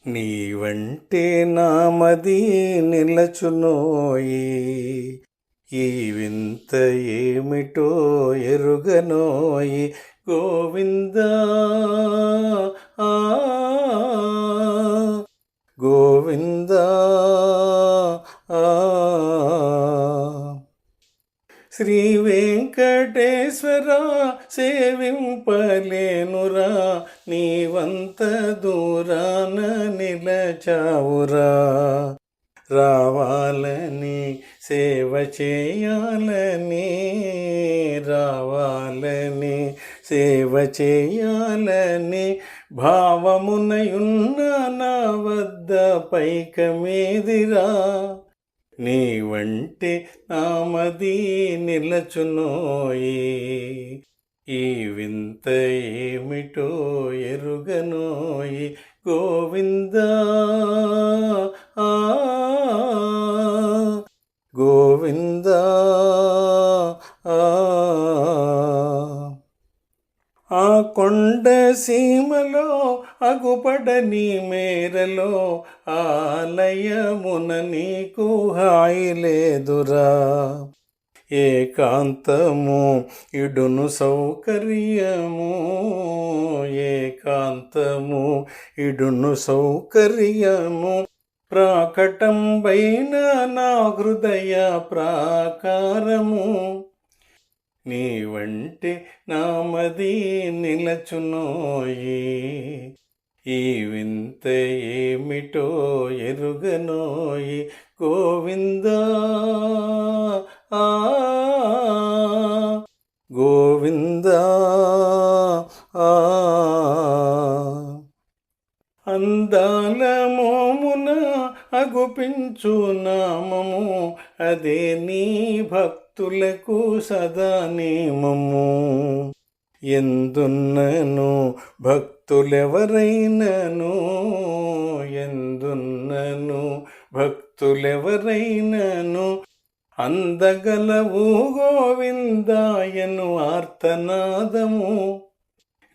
నీవంటే నామది నిలచునోయి, ఈ వింత ఏమిటో ఎరుగనోయి. గోవిందా ఆ గోవిందా ఆ శ్రీ వెంకటేశ్వర సేవింపలేనురా, నీవంత దూరాన నిలచావురా. రావాలని సేవ చేయాలని, రావాలని సేవ చేయాలని భావమునయున్న నా వద్ద పైకమేదిరా. నీవంటే నామది నిలచునోయి, ఈ వింత ఏమిటో ఎరుగనోయి. గోవిందా ఆ గోవిందా ఆ కొండ సీమలో అగుపడని మేరలో ఆలయమున నీకు హాయి లేదురా. ఏకాంతము ఇడును సౌకర్యము, ఏకాంతము ఇడును సౌకర్యము. ప్రాకటంబైన నా హృదయ ప్రాకారము, నీవంటే నామది నిలచునోయి, ఈ వింత ఏమిటో ఎరుగనోయి. గోవిందా ఆ గోవిందా ఆ అందాల మోమున అగుపించు నామము, అదే నీ భక్తులకు సదా నేమము. ఎందున్నను భక్తులెవరైనను, ఎందున్నను భక్తులెవరైనను అందగలవు గోవిందాయను ఆర్తనాదము.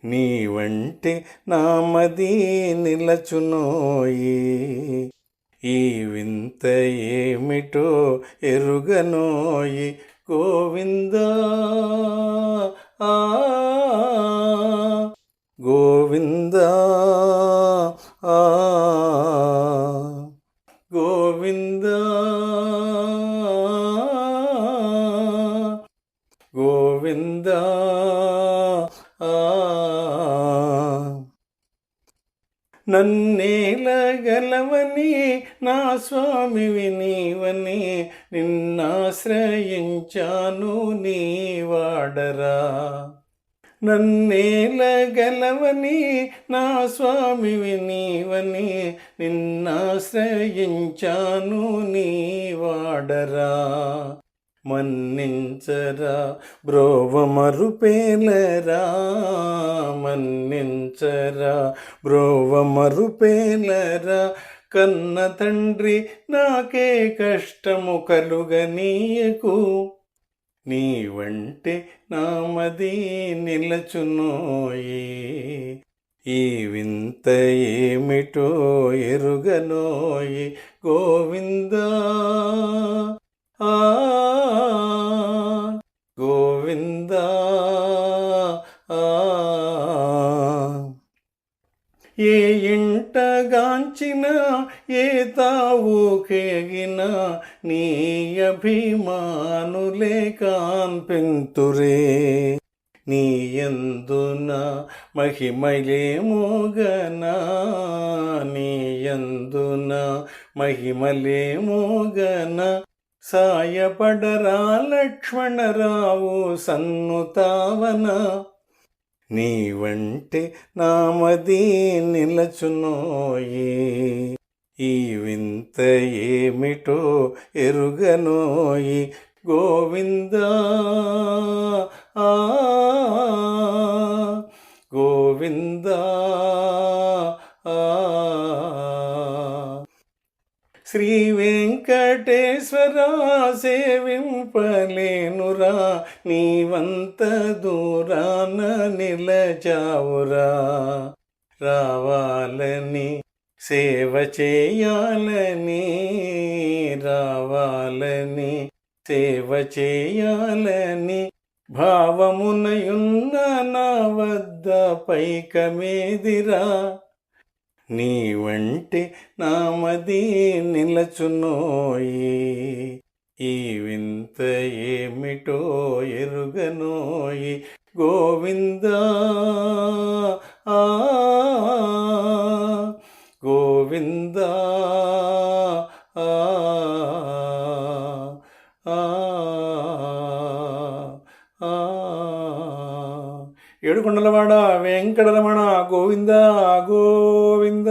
నీవంటే నామది నిలచునోయి, ఈ వింత ఏమిటో ఎరుగనోయి. గోవిందా ఆ గోవిందా ఆ గోవిందా గోవిందా నన్నేలగలవని నా స్వామివి నీవని, నిన్నాశ్రయించాను నీవాడరా. నన్నేలగలవని నా స్వామివి నీవని, నిన్నాశ్రయించాను నీవాడరా. మన్నించరా బ్రోవ మరుపేలరా, మన్నించరా బ్రోవ మరుపేలరా. కన్న తండ్రి నాకే కష్టము కలుగనీయకు, నీవంటే నామది నిలచునోయి, ఈ వింత ఏమిటో ఎరుగనోయి. గోవిందా ఆ గోవిందా ఆ ఏ ఇంటగాంచిన ఏ తావుకేగిన, నీ అభిమానులే కాన్పింతురే. నీ యందున మహిమలే మోగనా, నీ యందున మహిమలే మోగనా. సాయపడరా లక్ష్మణరావు సన్నుతావన, నీవంటే నామది నిలచునోయి, ఈ వింత ఏమిటో ఎరుగనోయి. గోవిందా ఆ గోవిందా ఆ శ్రీ వెంకటేశ్వర సేవింపలేనురా, నీవంత దూరాన నిలచావురా. రావాలని సేవ చేయాలని రావాలని సేవ చేయాలని భావమునయున్న నా వద్ద పైకమేదిరా నీ వంటి నామది నిలచునోయి ఈ వింత ఏమిటో ఎరుగనోయి గోవిందా ఆ గోవిందా ఆ ఆ ఆ ఏడుకొండలవాడ వెంకటరమణ గోవిందా గోవింద